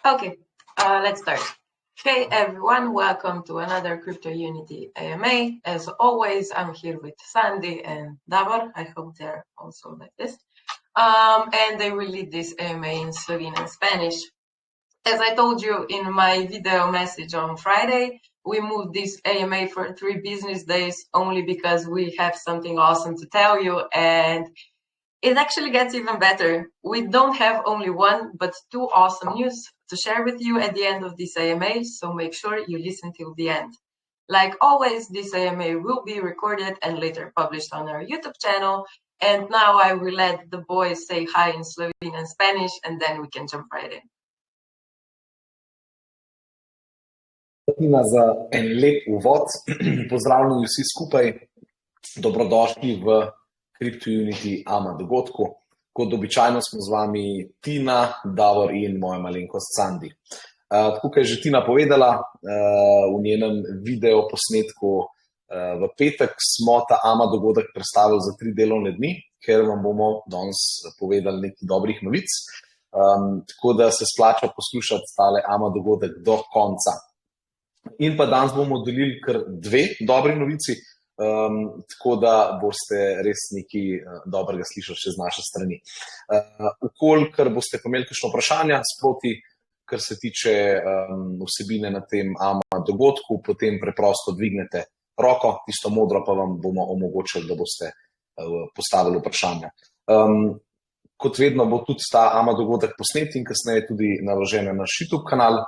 Okay, let's start. Hey everyone, welcome to another Crypto Unity AMA. As always, I'm here with Sandy and Davor. I hope they're also like this. And they will lead this AMA in Slovene and Spanish. As I told you in my video message on Friday, we moved this AMA for 3 business days only because we have something awesome to tell you, and it actually gets even better. We don't have only one, but 2 awesome news to share with you at the end of this AMA, so make sure you listen till the end. Like always, this AMA will be recorded and later published on our YouTube channel. And now I will let the boys say hi in Slovene and Spanish, and then we can jump right in. Za en lep uvod. Pozdravljeni vsi skupaj, dobrodošli v Crypto Unity AMA dogodku. Kot običajno smo z vami Tina, Davor in moja malenkost Sandy. Tako kot je že Tina povedala, v njenem video posnetku v petek smo ta AMA dogodek predstavili za 3 delovne dni, ker vam bomo danes povedali nekaj dobrih novic. Tako da se splača poslušati tale AMA dogodek do konca. In pa danes bomo delili kar 2 dobri novici, tako da boste res nekaj dobrega slišali še z naše strani. Kolikor boste pa imeli kakšno vprašanja sproti, kar se tiče vsebine na tem AMA dogodku, potem preprosto dvignete roko, tisto modro pa vam bomo omogočili, da boste postavili vprašanja. Kot vedno bo tudi ta AMA dogodek posnet in kasneje tudi naložen na naš YouTube kanal.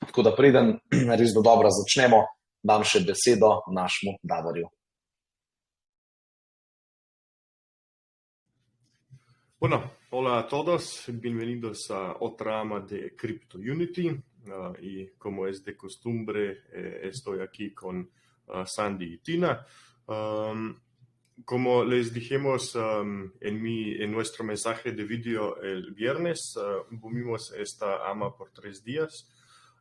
Tako da preden res do dobra začnemo, dam še besedo našemu Davorju. Bueno, hola a todos, bienvenidos a otra AMA de Crypto Unity y como es de costumbre estoy aquí con Sandy y Tina. Como les dijimos en nuestro mensaje de video el viernes, movimos esta AMA por 3 días.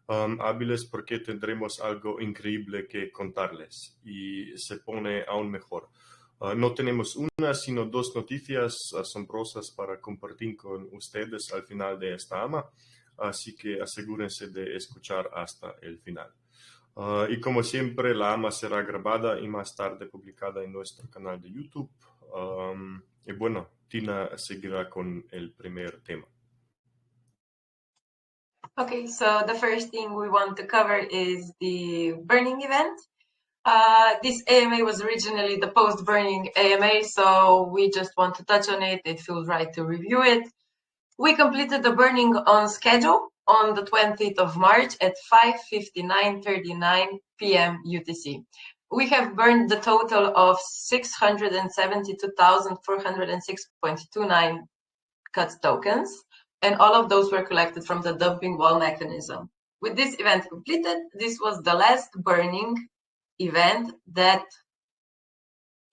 Hábiles porque tendremos algo increíble que contarles y se pone aún mejor. No tenemos una, sino 2 noticias asombrosas para compartir con ustedes al final de esta AMA, así que asegúrense de escuchar hasta el final. Y como siempre, la AMA será grabada y más tarde publicada en nuestro canal de YouTube. Y bueno, Tina seguirá con el primer tema. Okay, so the first thing we want to cover is the burning event. This AMA was originally the post-burning AMA, so we just want to touch on it. It feels right to review it. We completed the burning on schedule on the 20th of March at 5:59:39 p.m. UTC. We have burned the total of 672,406.29 CUTS tokens. And all of those were collected from the dumping wall mechanism. With this event completed, this was the last burning event that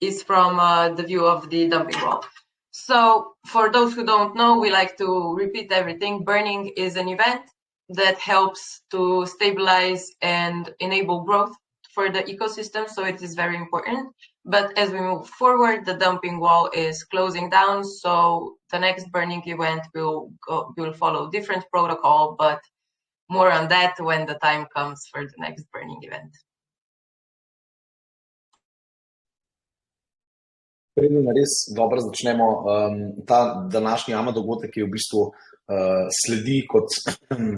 is from the view of the dumping wall. So for those who don't know, we like to repeat everything. Burning is an event that helps to stabilize and enable growth for the ecosystem, so it is very important. But as we move forward, the dumping wall is closing down, so the next burning event will follow different protocol, but more on that when the time comes for the next burning event. Preden res dobro začnemo, ta današnji AMA dogodek je v bistvu sledi kot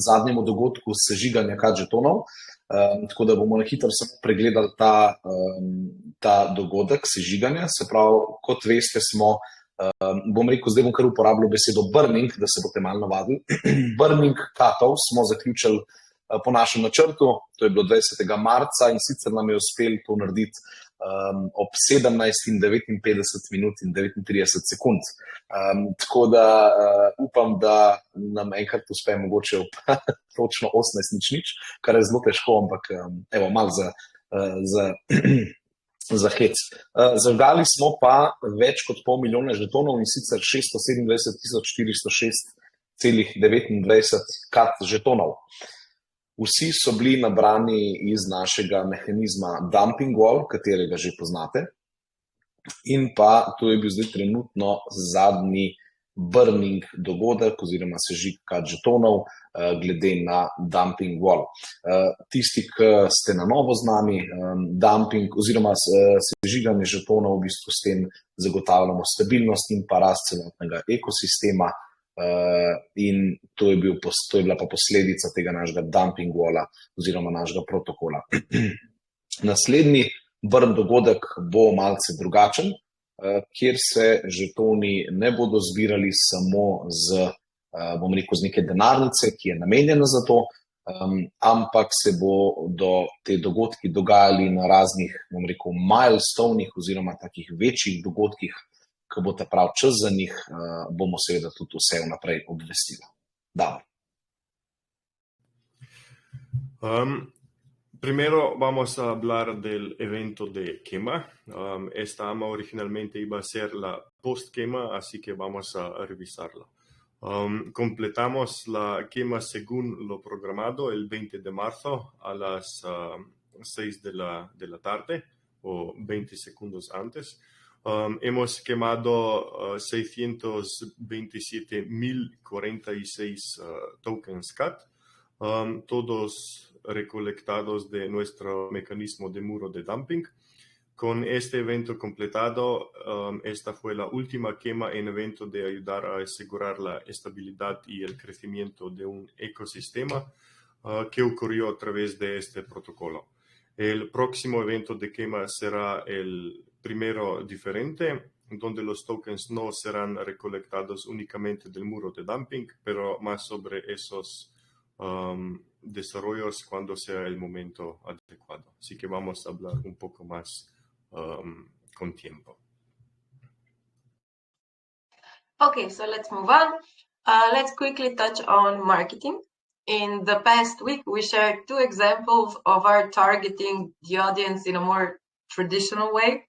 zadnjemu dogodku sežiganja CUTS žetonov, tako da bomo na hitro samo pregledali ta dogodek sežiganja. Se pravi, kot veste, bom rekel, zdaj bom kar uporabljal besedo burning, da se boste malo navadili. Burning CUTov smo zaključili po našem načrtu, to je bilo 20. marca in sicer nam je uspelo to narediti ob 17:59 minut in 39 sekund. Tako da upam, da nam enkrat uspe mogoče točno 18:00, kar je zelo težko, ampak evo, malo za hec. Zažgali smo pa več kot pol milijona žetonov in sicer 627.406,29 CUTS žetonov. Vsi so bili nabrani iz našega mehanizma dumping wall, katerega že poznate. In pa to je bil zdaj trenutno zadnji burning dogodek oziroma sežig žetonov glede na dumping wall. Tisti, ki ste na novo z nami, dumping oziroma sežiganje žetonov v bistvu s tem zagotavljamo stabilnost in pa rast celotnega ekosistema in to je bila pa posledica tega našega dumping walla oziroma našega protokola. Naslednji burn dogodek bo malce drugačen, kjer se žetoni ne bodo zbirali samo z neke denarnice, ki je namenjena za to, ampak se bodo te dogodki dogajali na raznih, milestonih oziroma takih večjih dogodkih, ko bo ta prav čas za njih, bomo seveda tudi vse vnaprej obvestili. Davor. Primero vamos a hablar del evento de quema. Esta AMA originalmente iba a ser la post-quema, así que vamos a revisarlo. Completamos la quema según lo programado el 20 de marzo a las 6 de la tarde o 20 segundos antes. Hemos quemado 627,046 tokens CAT, todos recolectados de nuestro mecanismo de muro de dumping. Con este evento completado, esta fue la última quema en evento de ayudar a asegurar la estabilidad y el crecimiento de un ecosistema que ocurrió a través de este protocolo. El próximo evento de quema será el primero diferente, donde los tokens no serán recolectados únicamente del muro de dumping, pero más sobre esos desarrollos cuando sea el momento adecuado. Así que vamos a hablar un poco más con tiempo. Okay, so let's move on. Let's quickly touch on marketing. In the past week, we shared 2 examples of our targeting the audience in a more traditional way.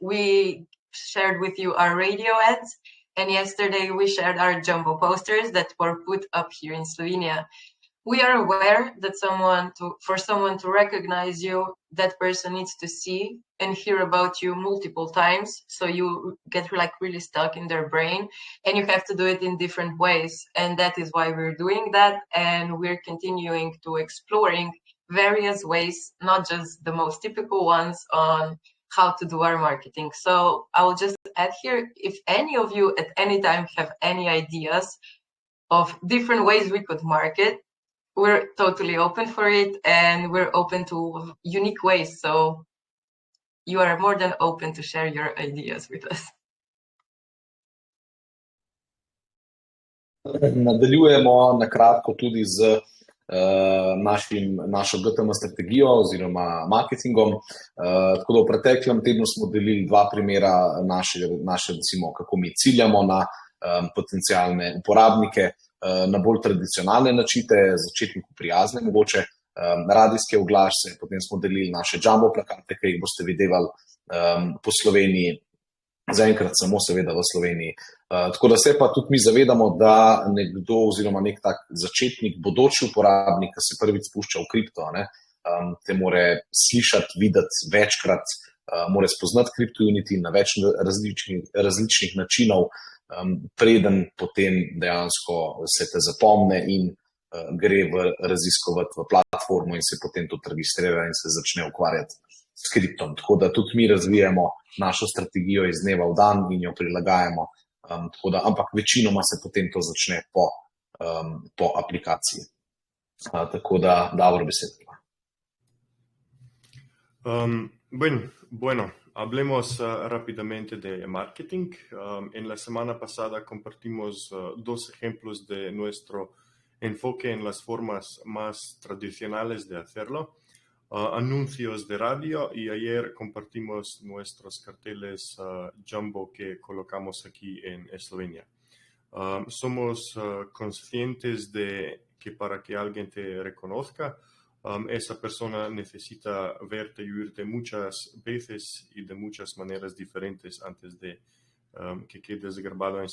We shared with you our radio ads, and yesterday we shared our jumbo posters that were put up here in Slovenia. We are aware that for someone to recognize you, that person needs to see and hear about you multiple times. So you get really stuck in their brain, and you have to do it in different ways. And that is why we're doing that. And we're continuing to exploring various ways, not just the most typical ones on how to do our marketing. So I will just add here, if any of you at any time have any ideas of different ways we could market, we're totally open for it, and we're open to unique ways. So you are more than open to share your ideas with us. Nadaljujemo na kratko tudi z našo GTM strategijo oziroma marketingom. Tako da v preteklem tednu smo delili 2 primera naše recimo, kako mi ciljamo na potencialne uporabnike, na bolj tradicionalne načine, začetniku prijazne mogoče, radijske oglase, potem smo delili naše jumbo plakate, ki jih boste videli po Sloveniji, zaenkrat samo seveda v Sloveniji. Tako da se pa tudi mi zavedamo, da nekdo oziroma nek tak začetnik, bodoči uporabnik, ki se prvič spušča v kripto, te more slišati, videti večkrat, more spoznati CryptoUnity na več različnih načinov, preden potem dejansko se te zapomne in gre raziskovati v platformo in se potem tudi registrira in se začne ukvarjati s kriptom. Tako da tudi mi razvijamo našo strategijo iz dneva v dan in jo prilagajamo, ampak večinoma se potem to začne po aplikaciji. Tako da, Davor, beseda. Bueno, hablemos rápidamente de marketing. En la semana pasada compartimos 2 ejemplos de nuestro enfoque en las formas más tradicionales de hacerlo. Anuncios de radio, y ayer compartimos nuestros carteles jumbo que colocamos aquí en Eslovenia. Somos conscientes de que para que alguien te reconozca, esa persona necesita verte y oírte muchas veces y de muchas maneras diferentes antes de que quedes grabado en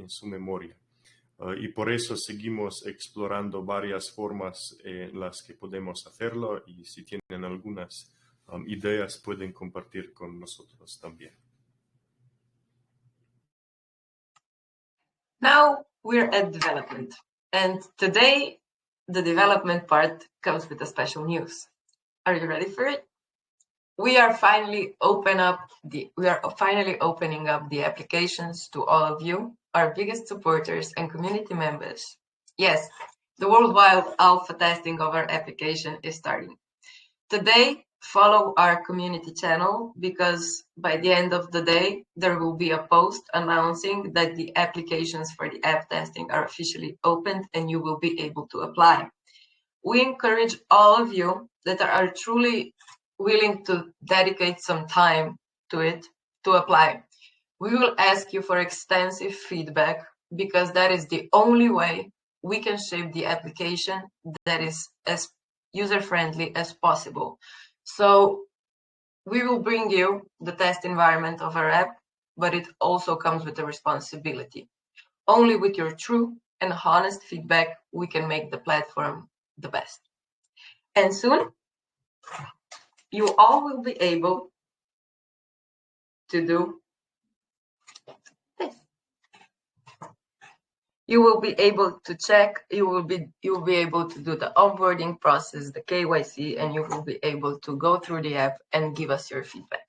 su memoria. Y por eso seguimos explorando varias formas en las que podemos hacerlo, y si tienen algunas ideas pueden compartir con nosotros también. Now we're at development, and today the development part comes with a special news. Are you ready for it? We are finally opening up the applications to all of you, our biggest supporters and community members. Yes, the worldwide alpha testing of our application is starting. Today, follow our community channel because by the end of the day, there will be a post announcing that the applications for the app testing are officially opened and you will be able to apply. We encourage all of you that are truly willing to dedicate some time to it to apply. We will ask you for extensive feedback because that is the only way we can shape the application that is as user-friendly as possible. So we will bring you the test environment of our app, but it also comes with a responsibility. Only with your true and honest feedback, we can make the platform the best. And soon, you all will be able to do this. You will be able to check, you will be able to do the onboarding process, the KYC, and you will be able to go through the app and give us your feedback.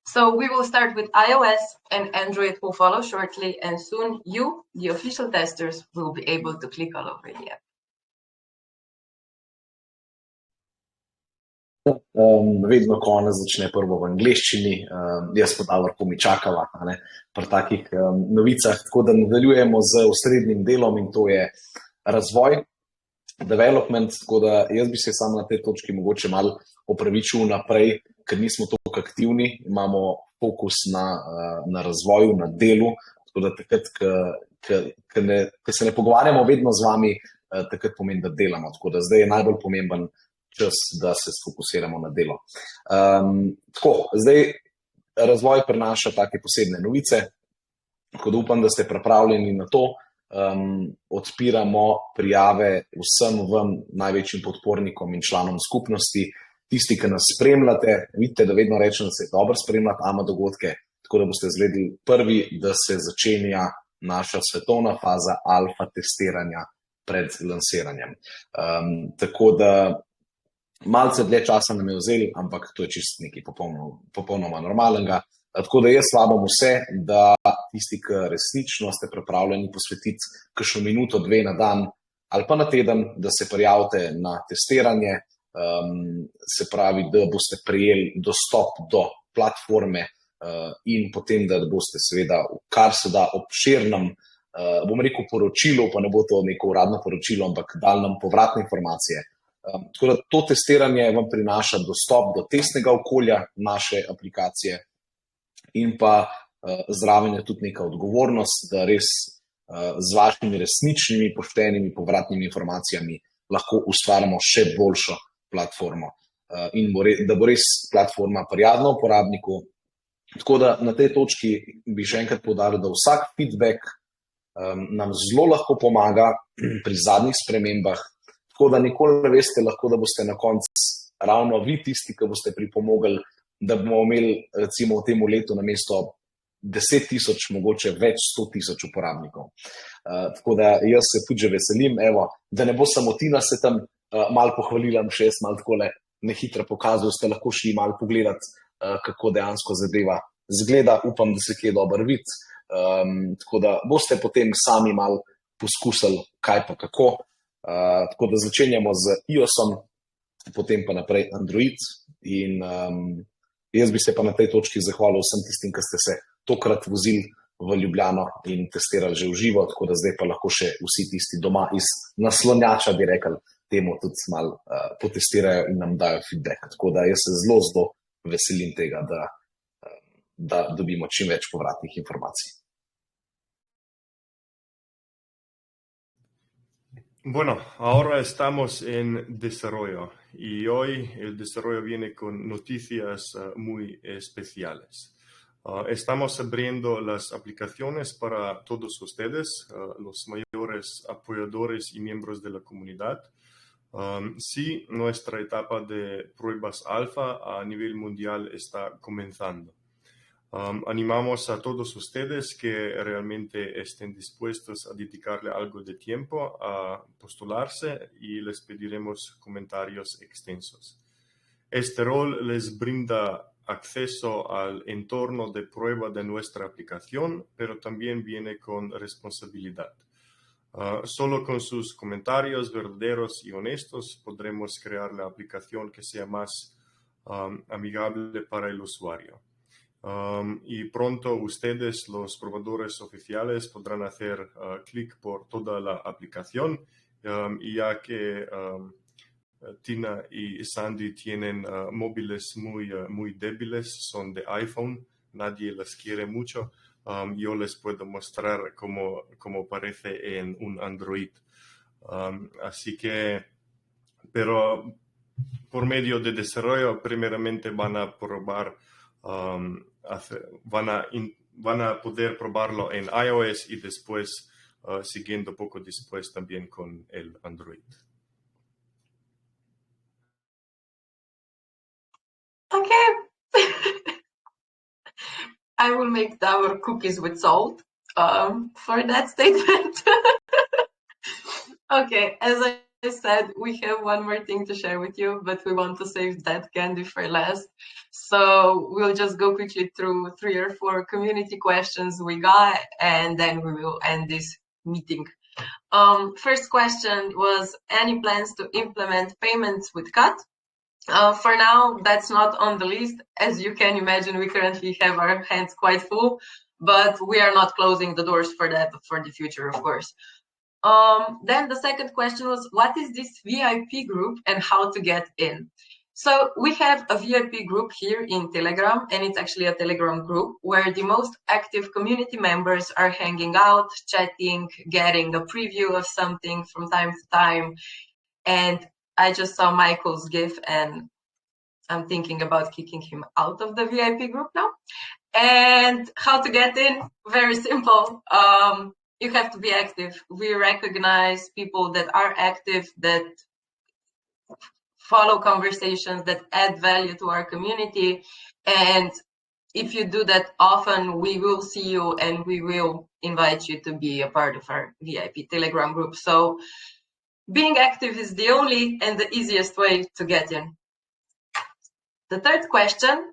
So we will start with iOS and Android will follow shortly, and soon you, the official testers, will be able to click all over the app. Vedno konec začne prvo v angleščini, jaz pa Davor mi čakava pri takih novicah, tako da nadaljujemo z osrednjim delom in to je razvoj, development, tako da jaz bi se samo na tej točki mogoče malo opravičil naprej, ker nismo toliko aktivni, imamo fokus na razvoju, na delu, tako da takrat, ko se ne pogovarjamo vedno z vami, takrat pomeni, da delamo, tako da zdaj je najbolj pomemben čas, da se sfokusiramo na delo. Tako, zdaj razvoj prinaša take posebne novice, tako da upam, da ste pripravljeni na to. Odpiramo prijave vsem vam največjim podpornikom in članom skupnosti. Tisti, ki nas spremljate, vidite, da vedno rečem, da se je dobro spremljati AMA dogodke, tako da boste zvedeli prvi, da se začenja naša svetovna faza alfa testiranja pred lansiranjem. Tako da malce dlje časa nam je vzeli, ampak to je čisto nekaj popolnoma normalnega. Tako da jaz vabim vse, da tisti, ki resnično ste pripravljeni posvetiti kakšno minuto, dve na dan ali pa na teden, da se prijavite na testiranje, se pravi, da boste prijeli dostop do platforme in potem, da boste seveda kar se da obširnem, bom rekel poročilo, pa ne bo to neko uradno poročilo, ampak dali nam povratne informacije. Tako da to testiranje vam prinaša dostop do testnega okolja naše aplikacije in pa zraven je tudi neka odgovornost, da res z vašimi resničnimi, poštenimi, povratnimi informacijami lahko ustvarjamo še boljšo platformo in da bo res platforma prijazna uporabniku. Tako da na tej točki bi še enkrat poudaril, da vsak feedback nam zelo lahko pomaga pri zadnjih spremembah, tako da nikoli ne veste lahko, da boste na koncu ravno vi tisti, ki boste pripomogli, da bomo imeli recimo v tem letu namesto 10,000, mogoče več 100,000 uporabnikov. Tako da jaz se tudi že veselim, evo, da ne bo samo Tina se tam malo pohvalila, še jaz malo takole nehitro pokazal, ste lahko šli malo pogledati, kako dejansko zadeva zgleda, upam, da se kje dobro vidi, tako da boste potem sami malo poskusili kaj pa kako. Tako da začenjamo z iOS-om, potem pa naprej Android in jaz bi se pa na tej točki zahvalil vsem tistim, ki ste se tokrat vozili v Ljubljano in testirali že v živo, tako da zdaj pa lahko še vsi tisti doma iz naslonjača, bi rekli, temu tudi malo potestirajo in nam dajo feedback. Tako da jaz se zelo veselim tega, da dobimo čim več povratnih informacij. Bueno, ahora estamos en desarrollo y hoy el desarrollo viene con noticias muy especiales. Estamos abriendo las aplicaciones para todos ustedes, los mayores apoyadores y miembros de la comunidad. Sí, nuestra etapa de pruebas alfa a nivel mundial está comenzando. Animamos a todos ustedes que realmente estén dispuestos a dedicarle algo de tiempo a postularse y les pediremos comentarios extensos. Este rol les brinda acceso al entorno de prueba de nuestra aplicación, pero también viene con responsabilidad. Solo con sus comentarios verdaderos y honestos podremos crear la aplicación que sea más amigable para el usuario. Y pronto ustedes, los probadores oficiales, podrán hacer clic por toda la aplicación, y ya que Tina y Sandy tienen móviles muy débiles, son de iPhone, nadie les quiere mucho. Yo les puedo mostrar cómo parece en un Android. Así que, pero por medio de desarrollo, primeramente van a probar, van a poder probarlo en iOS y después, siguiendo poco después, también con el Android. Okay. I will make our cookies with salt for that statement. Okay, as I said, we have one more thing to share with you, but we want to save that candy for last. So we'll just go quickly through 3 or 4 community questions we got, and then we will end this meeting. First question was, any plans to implement payments with Cut? For now, that's not on the list. As you can imagine, we currently have our hands quite full, but we are not closing the doors for that for the future, of course. Then the second question was, what is this VIP group and how to get in? So we have a VIP group here in Telegram, and it's actually a Telegram group where the most active community members are hanging out, chatting, getting a preview of something from time to time. And I just saw Michael's GIF and I'm thinking about kicking him out of the VIP group now. And how to get in? Very simple. You have to be active. We recognize people that are active, that follow conversations, that add value to our community. And if you do that often, we will see you and we will invite you to be a part of our VIP Telegram group. So being active is the only and the easiest way to get in. The third question,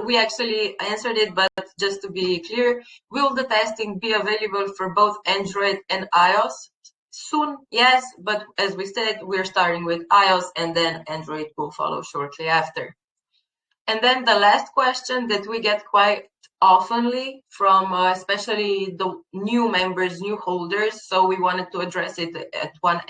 we actually answered it, but just to be clear, will the testing be available for both Android and iOS? Soon, yes, but as we said, we're starting with iOS and then Android will follow shortly after. And then the last question that we get quite oftenly from especially the new members, new holders, so we wanted to address it at one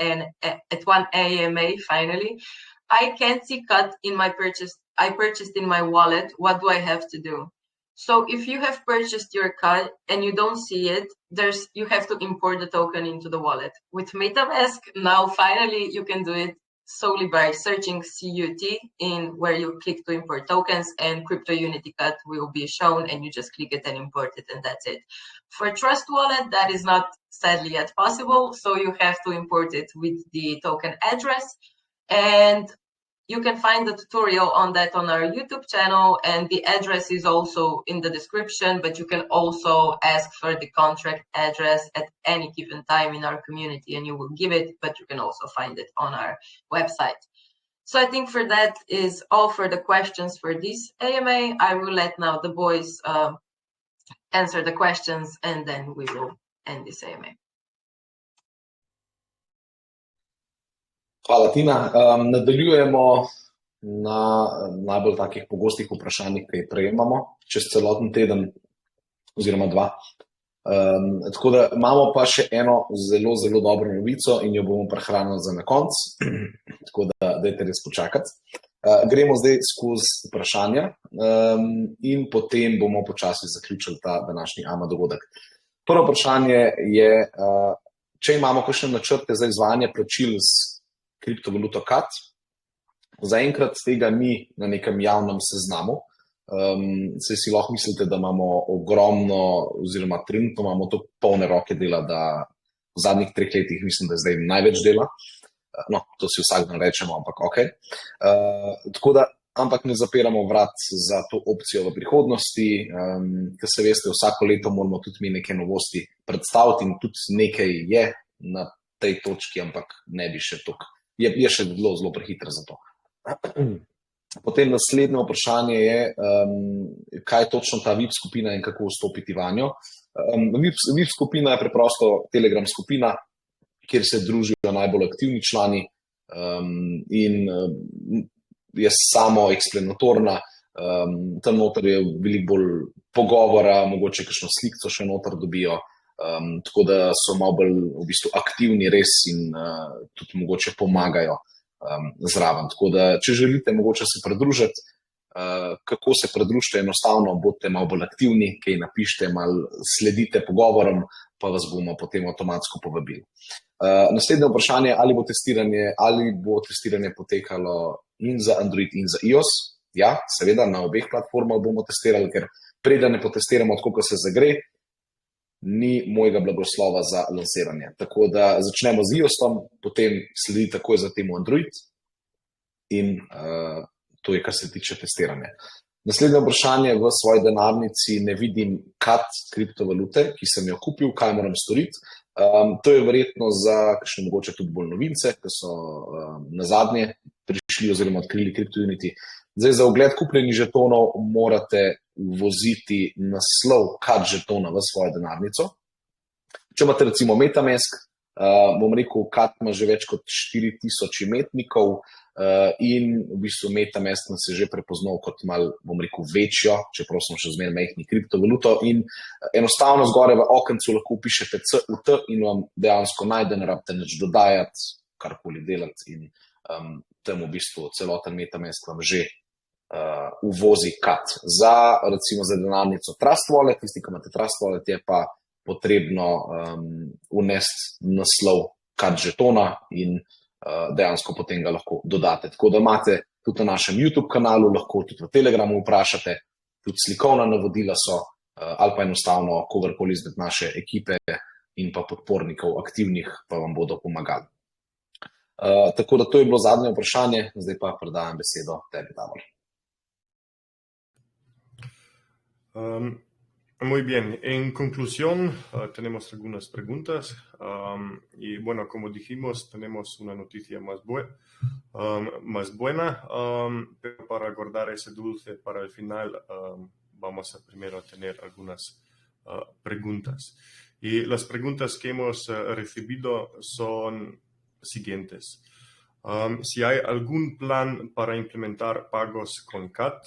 AMA finally. I can't see Cut in my purchase. I purchased in my wallet. What do I have to do? So if you have purchased your Cut and you don't see it, you have to import the token into the wallet. With MetaMask, now finally you can do it solely by searching CUT in where you click to import tokens, and CryptoUnity Cut will be shown and you just click it and import it, and that's it. For Trust Wallet, that is not sadly yet possible, so you have to import it with the token address, and you can find the tutorial on that on our YouTube channel, and the address is also in the description, but you can also ask for the contract address at any given time in our community and you will give it, but you can also find it on our website. So I think for that is all for the questions for this AMA. I will let now the boys answer the questions and then we will end this AMA. Hvala, Tina. Nadaljujemo na najbolj takih pogostih vprašanjih, ki jih prejemamo čez celoten teden oziroma 2. Tako da imamo pa še eno zelo, zelo dobro novico in jo bomo prehranili za na konc, tako da dajte res počakati. Gremo zdaj skozi vprašanja in potem bomo počasi zaključili ta današnji AMA dogodek. Prvo vprašanje je, če imamo kakšne načrte za izvajanje plačil s kriptovaluto Cut. Zaenkrat tega ni na nekem javnem seznamu. Saj si lahko mislite, da imamo ogromno, oziroma trenutno imamo to polne roke dela, da v zadnjih 3 letih mislim, da je zdaj največ dela. No, to si vsak dan rečemo, ampak ok. Tako da ampak ne zapiramo vrat za to opcijo v prihodnosti, ker se veste, vsako leto moramo tudi mi neke novosti predstaviti in tudi nekaj je na tej točki, ampak ne bi še toliko. Je še zelo prehitro za to. Potem naslednje vprašanje je, kaj je točno ta VIP skupina in kako vstopiti vanjo. VIP skupina je preprosto Telegram skupina, kjer se družijo najbolj aktivni člani in je samo eksplanatorna. Tam noter je veliko bolj pogovora, mogoče kakšno slikco še noter dobijo, tako da so malo bolj v bistvu aktivni res in tudi mogoče pomagajo zraven. Tako da, če želite mogoče se pridružiti, kako se pridružite, enostavno bodite malo bolj aktivni, kaj napišite, malo sledite pogovorom, pa vas bomo potem avtomatsko povabili. Naslednje vprašanje, ali bo testiranje potekalo in za Android in za iOS? Ja, seveda, na obeh platformah bomo testirali, ker preden ne potestiramo tako, kot se zagre, ni mojega blagoslova za lansiranje. Tako da začnemo z iOS-om, potem sledi takoj za temu Android in to je, kar se tiče testiranja. Naslednje vprašanje, v svoji denarnici ne vidim kat kriptovalute, ki sem jo kupil, kaj moram storiti. To je verjetno za kakšne mogoče tudi bolj novince, ki so nazadnje prišli oziroma odkrili CryptoUnity. Zdaj, za ogled kupljenih žetonov morate voziti naslov kat žetona v svojo denarnico. Če imate recimo MetaMask, bom rekel, kat ima že več kot 4000 imetnikov in v bistvu MetaMask nas je že prepoznal kot malo, bom rekel, večjo, čeprav smo še zmeraj majhni kriptovaluto in enostavno zgore v okencu lahko upišete CUT in vam dejansko najde, ne rabite nič dodajati, karkoli delati in tam v bistvu celoten MetaMask vam že uvozi kat. Recimo za denarnico Trust Wallet, tisti, ki imate Trust Wallet, je pa potrebno unesti naslov kat žetona in dejansko potem ga lahko dodate. Tako da imate tudi na našem YouTube kanalu, lahko tudi v Telegramu vprašate, tudi slikovna navodila so, ali pa enostavno kogarkoli izmed naše ekipe in pa podpornikov aktivnih pa vam bodo pomagali. Tako da to je bilo zadnje vprašanje, zdaj pa predajam besedo tebi, Davor. Muy bien, en conclusión, tenemos algunas preguntas y bueno, como dijimos, tenemos una noticia más buena, pero para guardar ese dulce para el final, vamos a primero tener algunas preguntas. Y las preguntas que hemos recibido son siguientes. Si hay algún plan para implementar pagos con CAT.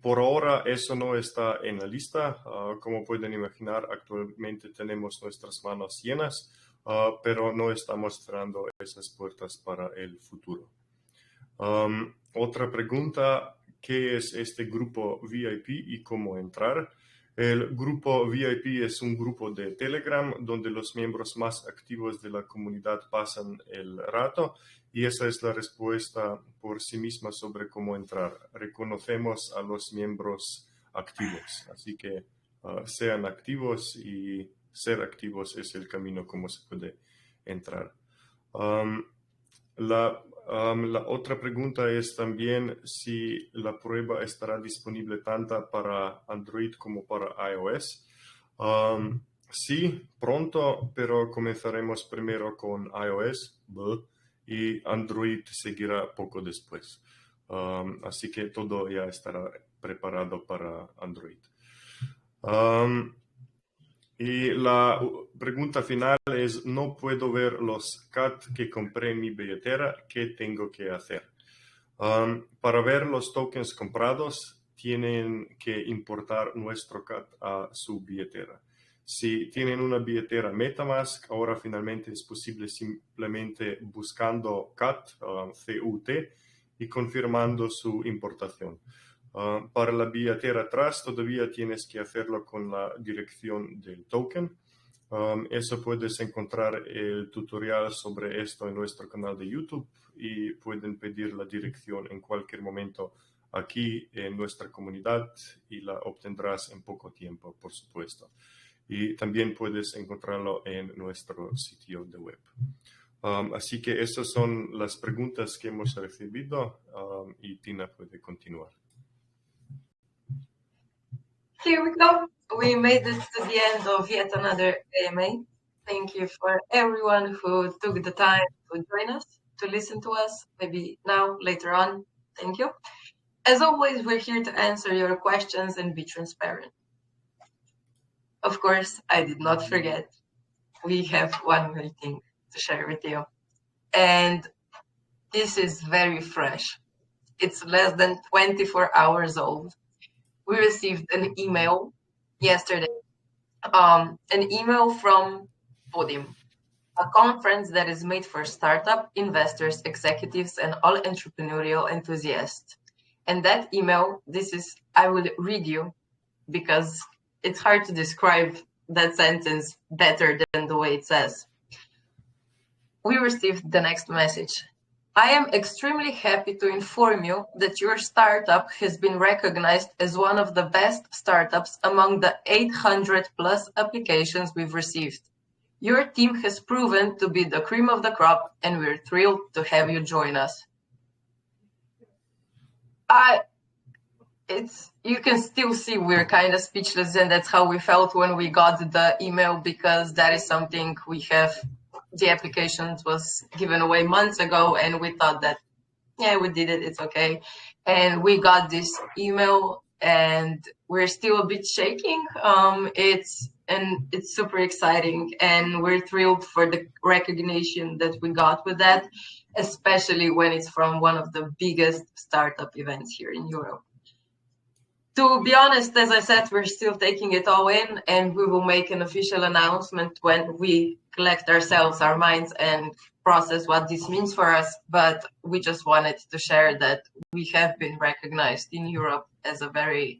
Por ahora eso no está en la lista. Como pueden imaginar, actualmente tenemos nuestras manos llenas, pero no estamos cerrando esas puertas para el futuro. Otra pregunta, ¿qué es este grupo VIP y cómo entrar? El grupo VIP es un grupo de Telegram donde los miembros más activos de la comunidad pasan el rato y esa es la respuesta por sí misma sobre cómo entrar. Reconocemos a los miembros activos, así que sean activos y ser activos es el camino como se puede entrar. La otra pregunta es también si la prueba estará disponible tanto para Android como para iOS. Sí, pronto, pero comenzaremos primero con iOS y Android seguirá poco después. Así que todo ya estará preparado para Android. Y la pregunta final es, no puedo ver los CAT que compré en mi billetera, ¿qué tengo que hacer? Para ver los tokens comprados, tienen que importar nuestro CAT a su billetera. Si tienen una billetera MetaMask, ahora finalmente es posible simplemente buscando CAT, CUT, y confirmando su importación. Para la billetera Trust todavía tienes que hacerlo con la dirección del token. Eso puedes encontrar el tutorial sobre esto en nuestro canal de YouTube y pueden pedir la dirección en cualquier momento aquí en nuestra comunidad y la obtendrás en poco tiempo, por supuesto. Y también puedes encontrarlo en nuestro sitio de web. Así que esas son las preguntas que hemos recibido y Tina puede continuar. Here we go. We made it to the end of yet another AMA. Thank you for everyone who took the time to join us, to listen to us, maybe now, later on. Thank you. As always, we're here to answer your questions and be transparent. Of course, I did not forget. We have one more thing to share with you. And this is very fresh. It's less than 24 hours old. We received an email yesterday, an email from Podium, a conference that is made for startup investors, executives, and all entrepreneurial enthusiasts. And that email, I will read you because it's hard to describe that sentence better than the way it says. We received the next message. I am extremely happy to inform you that your startup has been recognized as one of the best startups among the 800 plus applications we've received. Your team has proven to be the cream of the crop, and we're thrilled to have you join us. You can still see we're kind of speechless, and that's how we felt when we got the email, because that is something we have. The application was given away months ago, and we thought that, yeah, we did it, it's okay. And we got this email, and we're still a bit shaking. It's super exciting, and we're thrilled for the recognition that we got with that, especially when it's from one of the biggest startup events here in Europe. To be honest, as I said, we're still taking it all in, and we will make an official announcement when we collect ourselves, our minds, and process what this means for us. But we just wanted to share that we have been recognized in Europe as a very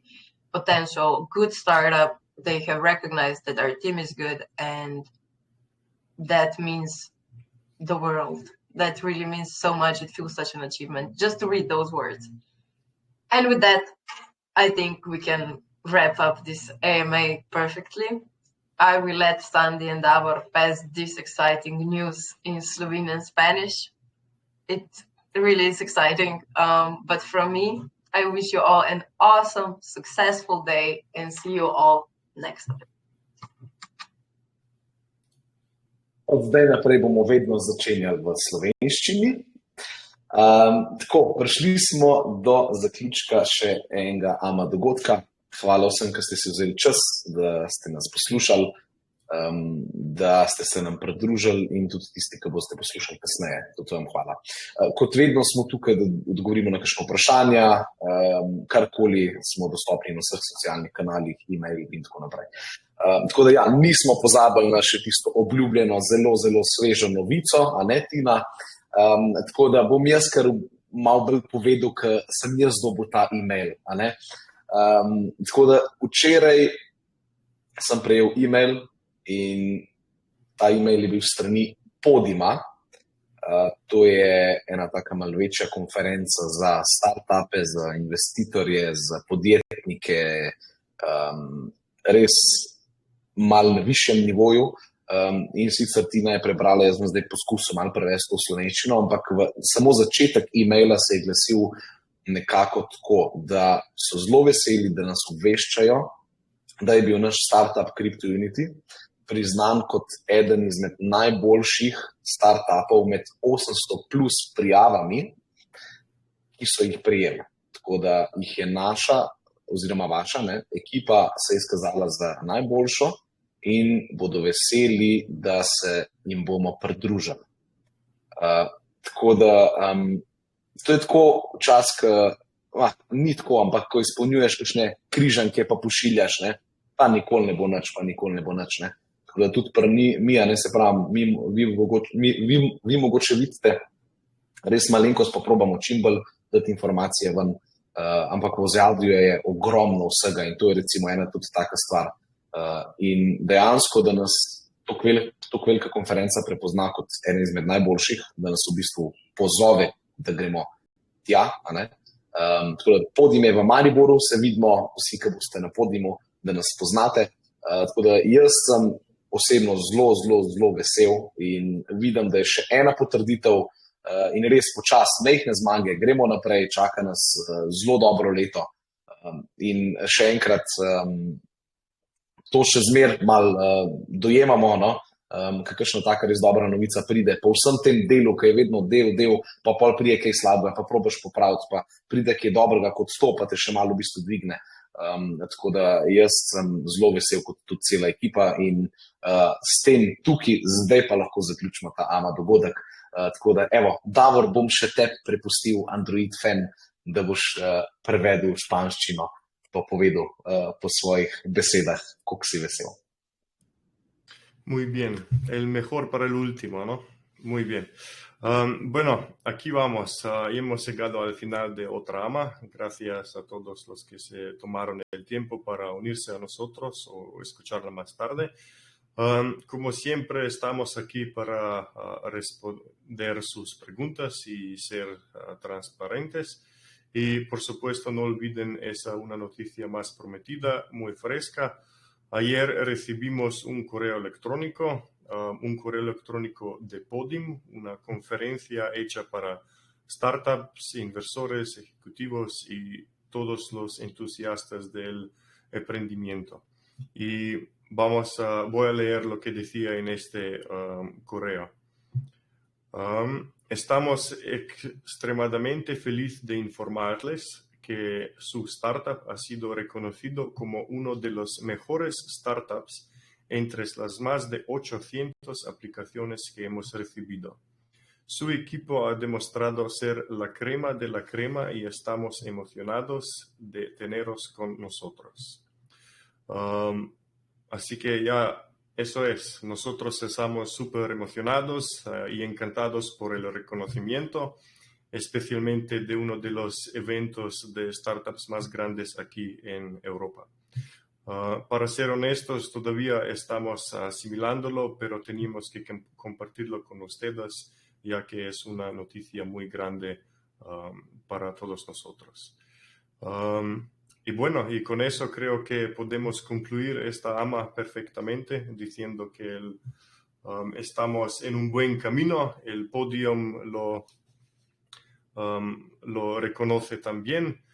potential good startup. They have recognized that our team is good, and that means the world. That really means so much. It feels such an achievement just to read those words. And with that, I think we can wrap up this AMA perfectly. I will let Sandy and Davor pass this exciting news in Slovenian Spanish. It really is exciting. But from me, I wish you all an awesome, successful day, and see you all next time. Od zdaj naprej bomo vedno začenjali v slovenščini. Tako, prišli smo do zaključka še enega AMA dogodka. Hvala vsem, ki ste si vzeli čas, da ste nas poslušali, da ste se nam pridružili, in tudi tisti, ki boste poslušali kasneje. Tudi vam hvala. Kot vedno smo tukaj, da odgovorimo na kakšno vprašanja, karkoli, smo dostopni na vseh socialnih kanalih, e-mail in tako naprej. Tako da ja, nismo pozabili na še tisto obljubljeno, zelo, zelo svežo novico, a ne, Tina? Tako da bom jaz kar malo bolj povedal, ker sem jaz dobil ta e-mail. Tako da včeraj sem prejel e-mail, in ta e-mail je bil strani Podima. To je ena taka malo večja konferenca za startupe, za investitorje, za podjetnike, res malo na višjem nivoju. In sicer Tina je prebrala, jaz bom zdaj poskusil malo prevesti v slovenščino, ampak samo začetek e-maila se je glasil nekako tako, da so zelo veseli, da nas obveščajo, da je bil naš startup CryptoUnity priznan kot eden izmed najboljših startupov med 800 plus prijavami, ki so jih prejeli. Tako da jih je naša, oziroma vaša, ekipa se je izkazala za najboljšo, in bodo veseli, da se jim bomo pridružili. Tako da, to je tako včasih, ni tako, ampak ko izpolnjuješ kakšne križanke, pa pošiljaš, pa nikoli ne bo nič, Tako da tudi mi, se pravi, vi mogoče vidite, res malenkost pa probamo čim bolj dati informacije ven, ampak v ozadju je ogromno vsega, in to je recimo ena tudi taka stvar. In dejansko, da nas tako velika konferenca prepozna kot eden izmed najboljših, da nas v bistvu pozove, da gremo tja. Tako da Podim je v Mariboru, se vidimo vsi, ki boste na Podimu, da nas poznate. Tako da jaz sem osebno zelo vesel in vidim, da je še ena potrditev in res počasi, mehne zmage, gremo naprej, čaka nas zelo dobro leto. In še enkrat, to še zmer malo dojemamo, no? Kakšna taka res dobra novica pride. Po vsem tem delu, ki je vedno del, pa pol pride kaj slabega, pa probaš popraviti, pa pride kaj dobrega kot to, pa te še malo v bistvu dvigne. Tako da jaz sem zelo vesel, kot tudi cela ekipa in s tem tukaj zdaj pa lahko zaključimo ta AMA dogodek. Tako da, evo, Davor, bom še tebi prepustil, Android fan, da boš prevedel v španščino, pa povedal po svojih besedah, koliko si vesel. Muy bien, el mejor para el último, ¿no? Muy bien. Bueno, aquí vamos. Hemos llegado al final de otra AMA. Gracias a todos los que se tomaron el tiempo para unirse a nosotros o escucharla más tarde. Como siempre, estamos aquí para responder sus preguntas y ser transparentes. Y, por supuesto, no olviden una noticia más prometida, muy fresca. Ayer recibimos un correo electrónico de Podium, una conferencia hecha para startups, inversores, ejecutivos y todos los entusiastas del emprendimiento. Y voy a leer lo que decía en este correo. Estamos extremadamente felices de informarles que su startup ha sido reconocido como uno de los mejores startups entre las más de 800 aplicaciones que hemos recibido. Su equipo ha demostrado ser la crema de la crema y estamos emocionados de teneros con nosotros. Así que ya eso es. Nosotros estamos súper emocionados y encantados por el reconocimiento, especialmente de uno de los eventos de startups más grandes aquí en Europa. Para ser honestos, todavía estamos asimilándolo, pero teníamos que compartirlo con ustedes, ya que es una noticia muy grande para todos nosotros. Y bueno, y con eso creo que podemos concluir esta AMA perfectamente, diciendo que estamos en un buen camino. El Podium lo reconoce también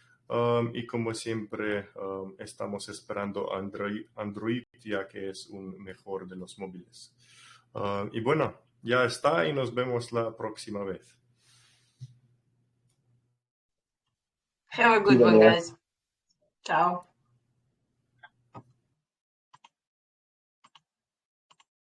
y como siempre estamos esperando Android, ya que es un mejor de los móviles. Y bueno, ya está y nos vemos la próxima vez. Have a good one, guys. Ciao.